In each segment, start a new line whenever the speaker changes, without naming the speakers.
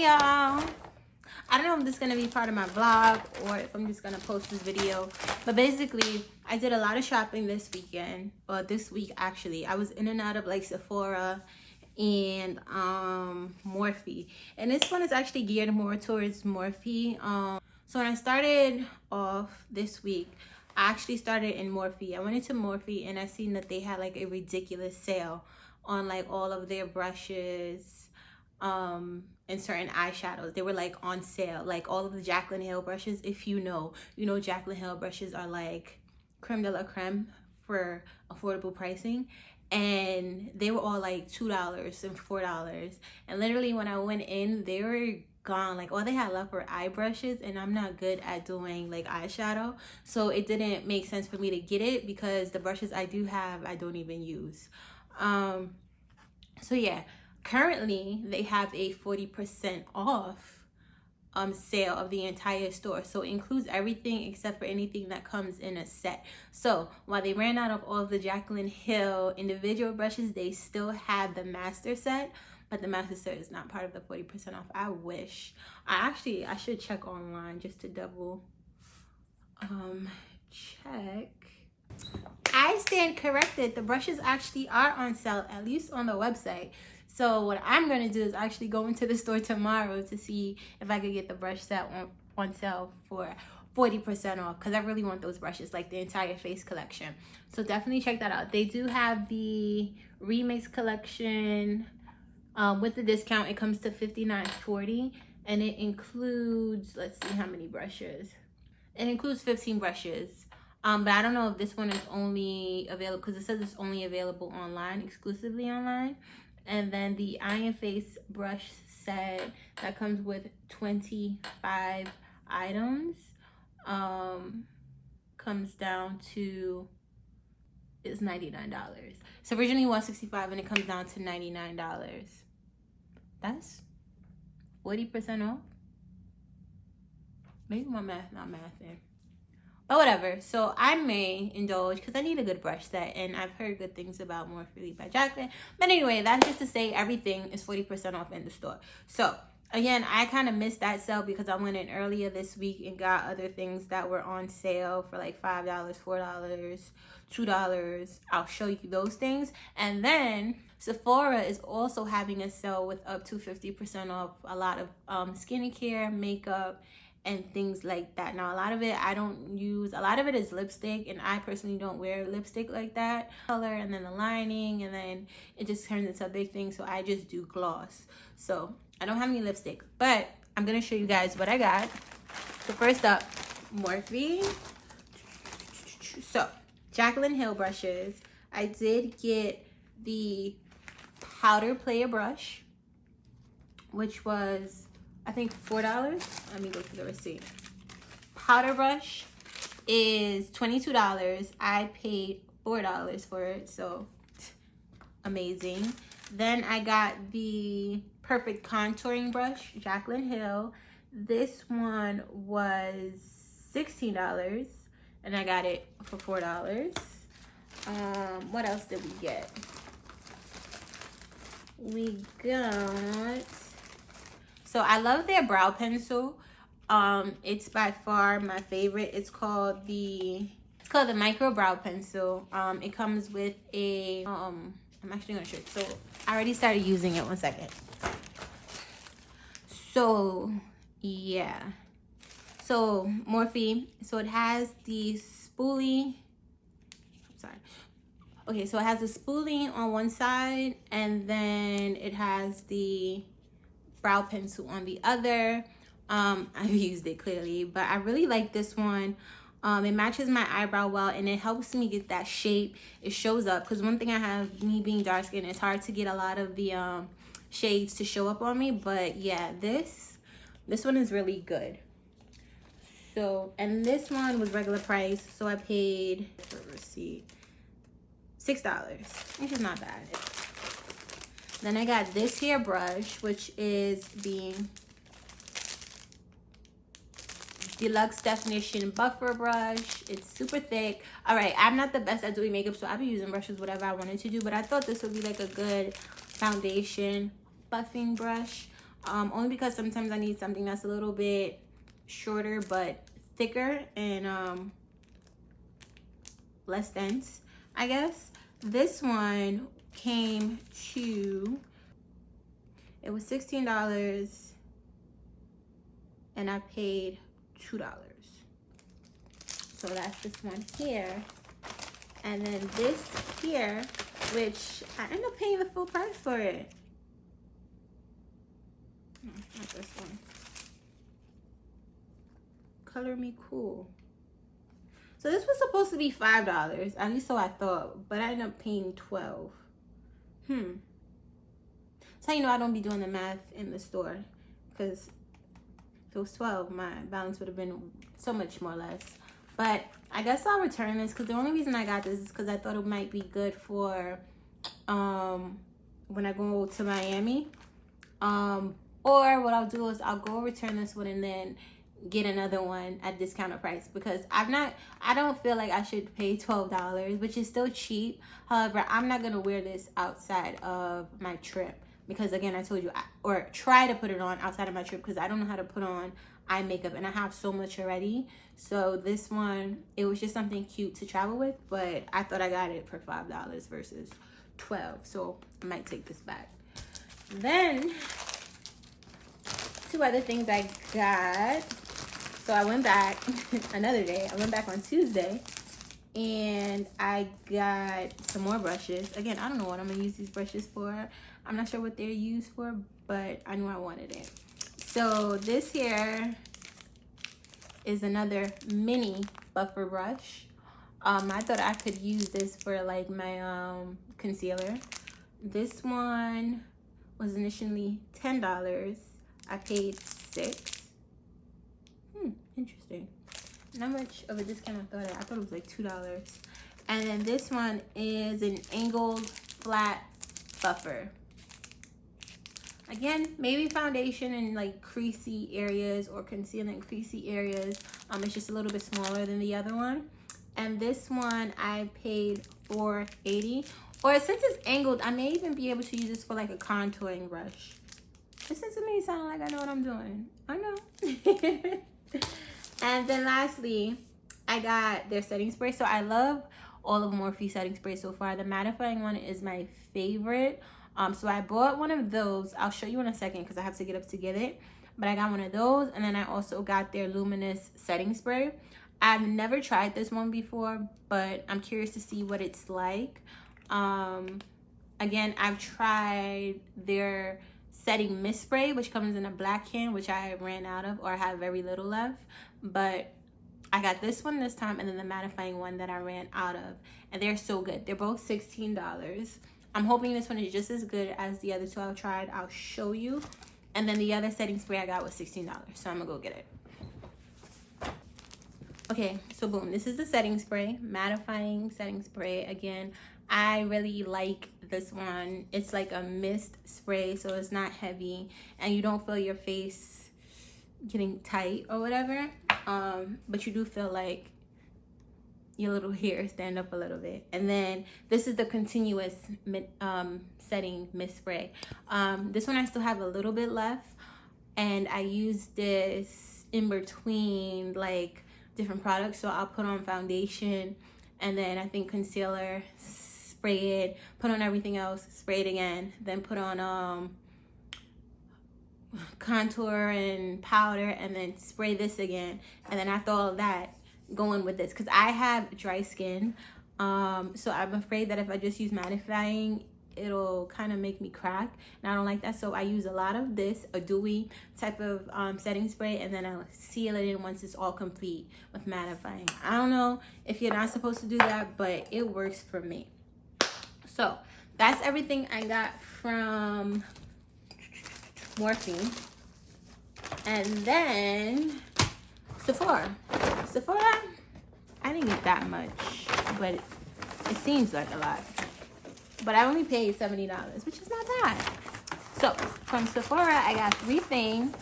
Hey y'all, I don't know if this is gonna be part of my vlog or if I'm just gonna post this video, but basically I did a lot of shopping this weekend, or this week actually. I was in and out of like Sephora and Morphe, and this one is actually geared more towards Morphe. So when I started off this week, I actually started in Morphe. I went into Morphe and I seen that they had like a ridiculous sale on like all of their brushes and certain eyeshadows. They were like on sale, like all of the Jaclyn Hill brushes. If you know Jaclyn Hill brushes are like creme de la creme for affordable pricing, and they were all like $2 and $4. And literally when I went in, they were gone. Like all they had left were eye brushes, and I'm not good at doing like eyeshadow, so it didn't make sense for me to get it because the brushes I do have I don't even use. So yeah, currently they have a 40% off sale of the entire store, so it includes everything except for anything that comes in a set. So while they ran out of all of the Jaclyn Hill individual brushes, they still have the master set, but the master set is not part of the 40% off. I wish. I should check online just to double check. I stand corrected. The brushes actually are on sale, at least on the website. So what I'm going to do is actually go into the store tomorrow to see if I could get the brush set on sale for 40% off, because I really want those brushes, like the entire face collection. So definitely check that out. They do have the remix collection with the discount. It comes to $59.40, and it includes, let's see how many brushes. It includes 15 brushes. But I don't know if this one is only available, because it says it's only available online, exclusively online. And then the eye and face brush set that comes with 25 items comes down to, it's $99. So originally $165 and it comes down to $99. That's 40% off. Maybe my math not mathing. But whatever, so I may indulge because I need a good brush set, and I've heard good things about Morphe by Jaclyn. But anyway, that's just to say everything is 40% off in the store. So again, I kind of missed that sale because I went in earlier this week and got other things that were on sale for like $5, $4, $2. I'll show you those things. And then Sephora is also having a sale with up to 50% off a lot of skincare, makeup, and things like that. Now a lot of it I don't use. A lot of it is lipstick, and I personally don't wear lipstick like that. Color and then the lining, and then it just turns into a big thing, so I just do gloss. So I don't have any lipstick, but I'm gonna show you guys what I got. So first up, Morphe. So Jaclyn Hill brushes. I did get the powder player brush, which was I think $4. Let me go to the receipt. Powder brush is $22. I paid $4 for it, so amazing. Then I got the perfect contouring brush, Jaclyn Hill. This one was $16 and I got it for $4. What else did we get? We got, so I love their brow pencil. It's by far my favorite. It's called the micro brow pencil. It comes with a I'm actually gonna show you. So I already started using it. 1 second. So yeah. So Morphe. So it has the spoolie. I'm sorry. Okay, so it has the spoolie on one side, and then it has the brow pencil on the other. I've used it clearly, but I really like this one. It matches my eyebrow well, and it helps me get that shape. It shows up, because one thing I have, me being dark skin, it's hard to get a lot of the shades to show up on me. But yeah, this one is really good. So, and this one was regular price, so I paid for receipt $6, which is not bad. Then I got this here brush, which is the Deluxe Definition Buffer Brush. It's super thick. All right, I'm not the best at doing makeup, so I'll be using brushes whatever I wanted to do, but I thought this would be like a good foundation buffing brush. only because sometimes I need something that's a little bit shorter but thicker and less dense, I guess. This one came to, it was $16 and I paid $2. So that's this one here. And then this here, which I ended up paying the full price for it. No, not this one. Color Me Cool. So this was supposed to be $5, at least so I thought, but I ended up paying $12. So you know I don't be doing the math in the store, because if it was $12, my balance would have been so much more less. But I guess I'll return this, because the only reason I got this is because I thought it might be good for when I go to Miami. Or what I'll do is I'll go return this one and then get another one at discounted price, because I don't feel like I should pay $12, which is still cheap. However, I'm not gonna wear this outside of my trip, because again, I told you, or try to put it on outside of my trip, because I don't know how to put on eye makeup and I have so much already. So this one, it was just something cute to travel with, but I thought I got it for $5 versus $12, so I might take this back. Then two other things I got. So I went back another day. I went back on Tuesday and I got some more brushes. Again, I don't know what I'm gonna use these brushes for. I'm not sure what they're used for, but I knew I wanted it. So this here is another mini buffer brush. I thought I could use this for like my concealer. This one was initially $10. I paid $6. Interesting. Not much of a discount I thought it was like $2. And then this one is an angled flat buffer. Again, maybe foundation in like creasy areas or concealing creasy areas. It's just a little bit smaller than the other one. And this one I paid $4.80. Or since it's angled, I may even be able to use this for like a contouring brush. Listen to me sound like I know what I'm doing. I know. And then lastly, I got their setting spray. So I love all of Morphe setting spray so far. The mattifying one is my favorite. So I bought one of those. I'll show you in a second because I have to get up to get it. But I got one of those, and then I also got their luminous setting spray. I've never tried this one before, but I'm curious to see what it's like. Again, I've tried their setting mist spray, which comes in a black can, which I ran out of or have very little left. But I got this one this time, and then the mattifying one that I ran out of, and they're so good. They're both $16. I'm hoping this one is just as good as the other two I've tried. I'll show you. And then the other setting spray I got was $16, so I'm gonna go get it. Okay, so boom, this is the setting spray, mattifying setting spray. Again, I really like this one. It's like a mist spray, so it's not heavy, and you don't feel your face getting tight or whatever. But you do feel like your little hair stand up a little bit. And then this is the continuous setting mist spray. This one I still have a little bit left, and I use this in between like different products. So I'll put on foundation, and then I think concealer, spray it, put on everything else, spray it again, then put on contour and powder, and then spray this again. And then after all of that, go in with this, because I have dry skin, so I'm afraid that if I just use mattifying, it'll kind of make me crack, and I don't like that. So I use a lot of this, a dewy type of setting spray, and then I'll seal it in once it's all complete with mattifying. I don't know if you're not supposed to do that, but it works for me. So that's everything I got from Morphe. And then Sephora, I didn't get that much, but it seems like a lot. But I only paid $70, which is not bad. So from Sephora, I got 3 things,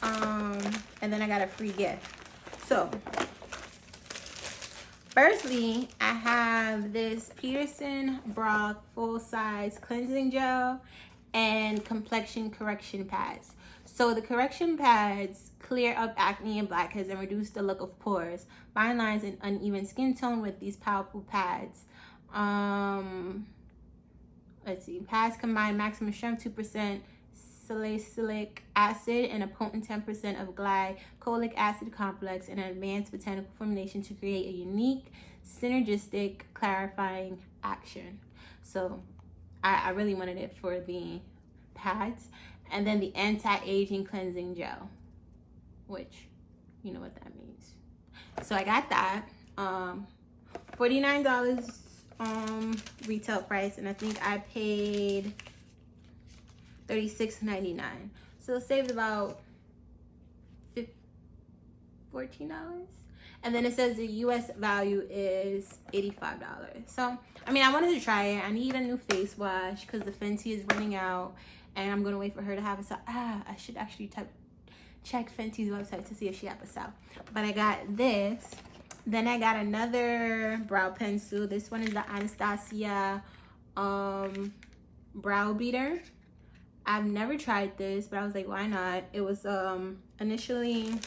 and then I got a free gift. So firstly, I have this Peterson Broth full-size cleansing gel, and complexion correction pads. So the correction pads clear up acne and blackheads and reduce the look of pores, fine lines, and uneven skin tone with these powerful pads. Let's see. Pads combine maximum strength, 2% salicylic acid, and a potent 10% of glycolic acid complex, and an advanced botanical formulation to create a unique, synergistic, clarifying action. So I really wanted it for the pads. And then the anti-aging cleansing gel, which you know what that means. So I got that. $49 retail price, and I think I paid $36.99. So saved about $14. And then it says the US value is $85. So I mean, I wanted to try it. I need a new face wash because the Fenty is running out, and I'm gonna wait for her to have a sale. I should actually check Fenty's website to see if she has a sale. But I got this. Then I got another brow pencil. This one is the Anastasia brow beater. I've never tried this, but I was like, why not? It was initially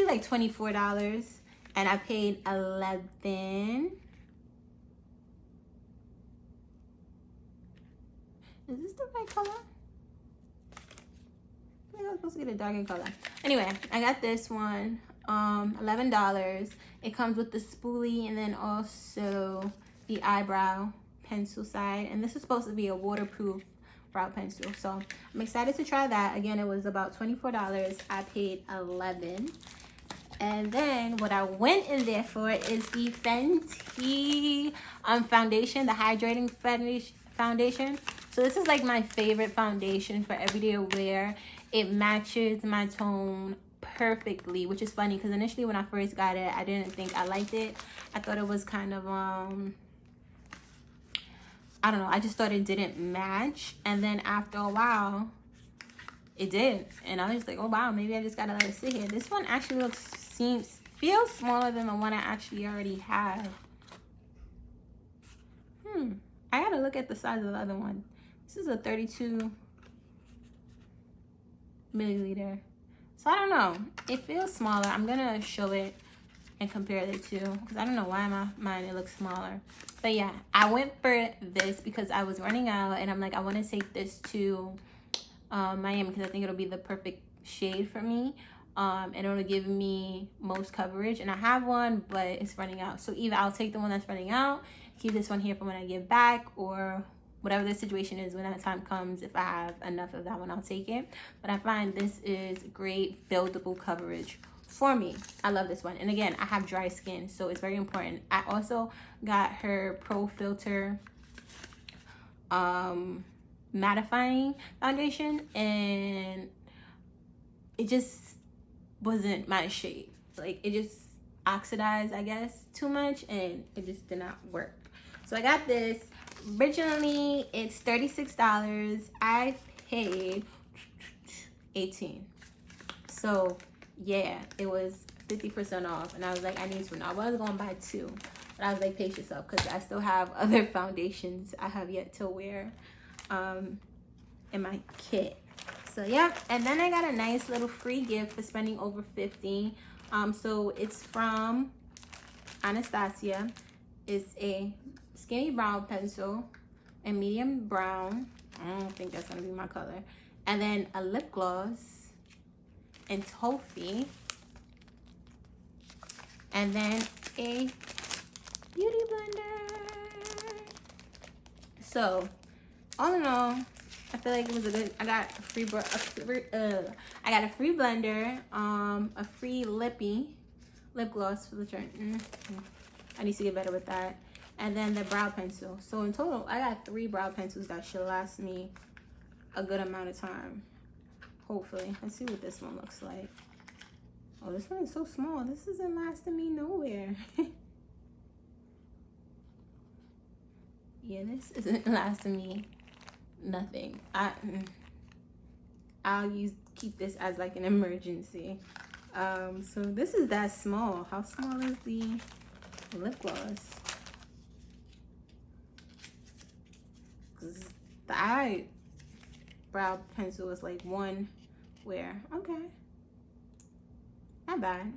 like $24, and I paid $11. Is this the right color? I think I was supposed to get a darker color. Anyway, I got this one, $11. It comes with the spoolie and then also the eyebrow pencil side. And this is supposed to be a waterproof brow pencil. So I'm excited to try that. Again, it was about $24. I paid $11. And then what I went in there for is the Fenty foundation, the hydrating foundation. So this is like my favorite foundation for everyday wear. It matches my tone perfectly, which is funny because initially when I first got it, I didn't think I liked it. I thought it was kind of I don't know, I just thought it didn't match. And then after a while it did, and I was like, oh wow, maybe I just gotta let it sit here. This one actually feels smaller than the one I actually already have. I gotta look at the size of the other one. This is a 32 milliliter. So I don't know. It feels smaller. I'm gonna show it and compare the two because I don't know why mine it looks smaller. But yeah, I went for this because I was running out, and I'm like, I want to take this to Miami because I think it'll be the perfect shade for me. And it'll give me most coverage. And I have one, but it's running out. So either I'll take the one that's running out, keep this one here for when I get back, or whatever the situation is when that time comes. If I have enough of that one, I'll take it. But I find this is great buildable coverage for me. I love this one. And again, I have dry skin, so it's very important. I also got her Pro Filter mattifying foundation, and it just wasn't my shade. Like, it just oxidized, I guess, too much, and it just did not work. So I got this. Originally it's $36. I paid $18. So yeah, it was 50% off, and I was like, I need to know. I was gonna buy two, but I was like, pace yourself, because I still have other foundations I have yet to wear in my kit. So yeah, and then I got a nice little free gift for spending over $50. So it's from Anastasia. It's a skinny brown pencil and medium brown. I don't think that's gonna be my color. And then a lip gloss and toffee. And then a beauty blender. So all in all, I feel like it was a good. I got a free I got a free blender, a free lip gloss for the turn. I need to get better with that. And then the brow pencil. So in total, I got 3 brow pencils that should last me a good amount of time. Hopefully. Let's see what this one looks like. Oh, this one is so small. This isn't lasting me nowhere. Yeah, this isn't lasting me nothing. I'll keep this as like an emergency. So this is that small. How small is the lip gloss? 'Cause the eyebrow pencil is like one wear. Okay, not bad.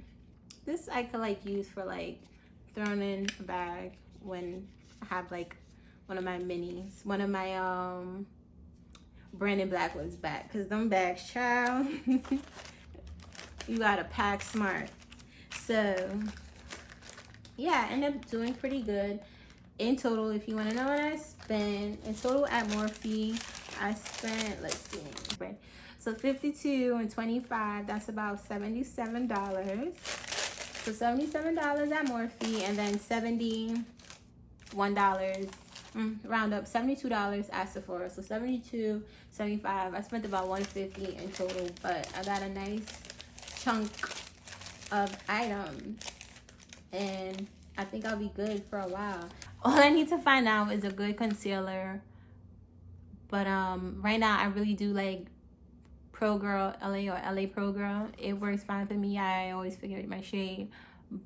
This I could like use for like throwing in a bag when I have like one of my minis, one of my Brandon Blackwood's back, because them bags, child, you gotta pack smart. So yeah, I ended up doing pretty good in total. If you want to know what I spent in total at Morphe, I spent, let's see, so 52 and 25, that's about $77. So $77 at Morphe, and then $71, round up $72 at Sephora. So 72, 75. I spent about $150 in total, but I got a nice chunk of items, and I think I'll be good for a while. All I need to find out is a good concealer, but right now I really do like Pro Girl LA or LA Pro Girl. It works fine for me. I always figure out my shade,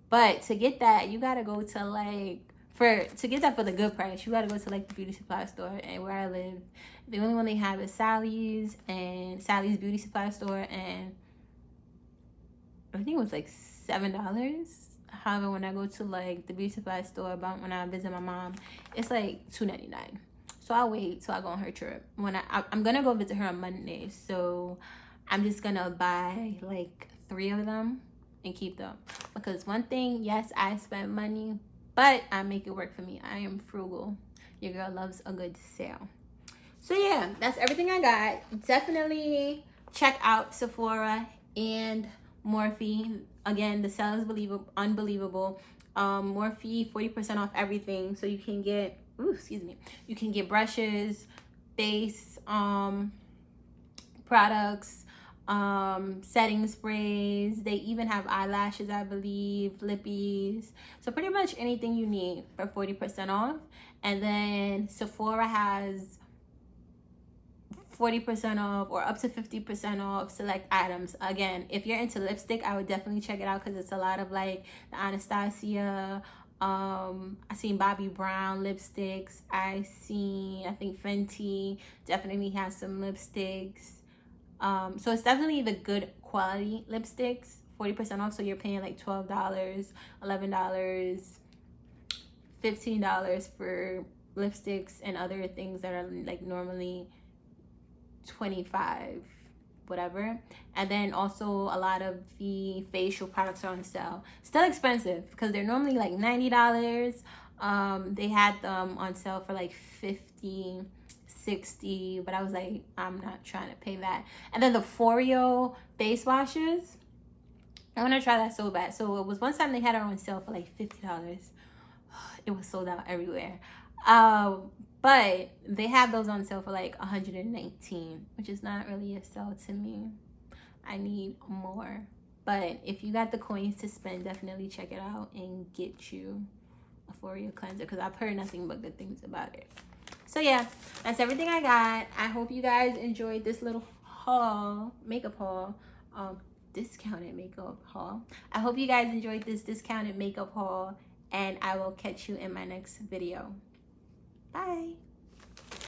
but to get that, you gotta go to like, to get that for the good price, you gotta go to like the beauty supply store. And where I live, the only one they have is Sally's, and Sally's beauty supply store, and I think it was like $7. However, when I go to like the beauty supply store, about when I visit my mom, it's like $2.99. So I'll wait till I go on her trip. When I'm gonna go visit her on Monday, so I'm just gonna buy like 3 of them and keep them, because one thing, yes, I spend money, but I make it work for me. I am frugal. Your girl loves a good sale. So yeah, that's everything I got. Definitely check out Sephora and Morphe. Again, the sale is unbelievable. Morphe, 40% off everything. So you can get, you can get brushes, base products, setting sprays. They even have eyelashes, I believe, lippies. So pretty much anything you need for 40% off. And then Sephora has 40% off or up to 50% off select items. Again, if you're into lipstick, I would definitely check it out, because it's a lot of like the Anastasia, I seen Bobbi Brown lipsticks. I think Fenty definitely has some lipsticks. So it's definitely the good quality lipsticks, 40% off. So you're paying like $12, $11, $15 for lipsticks and other things that are like normally $25, whatever. And then also a lot of the facial products are on sale. Still expensive, because they're normally like $90. They had them on sale for like $50, $60, but I was like, I'm not trying to pay that. And then the Foreo face washes, I want to try that so bad. So it was one time they had it on sale for like $50. It was sold out everywhere. But they have those on sale for like $119, which is not really a sale to me. I need more. But if you got the coins to spend, definitely check it out and get you a Foreo cleanser, because I've heard nothing but good things about it. So yeah, that's everything I got. I hope you guys enjoyed this little haul, makeup haul, discounted makeup haul. I hope you guys enjoyed this discounted makeup haul, and I will catch you in my next video. Bye.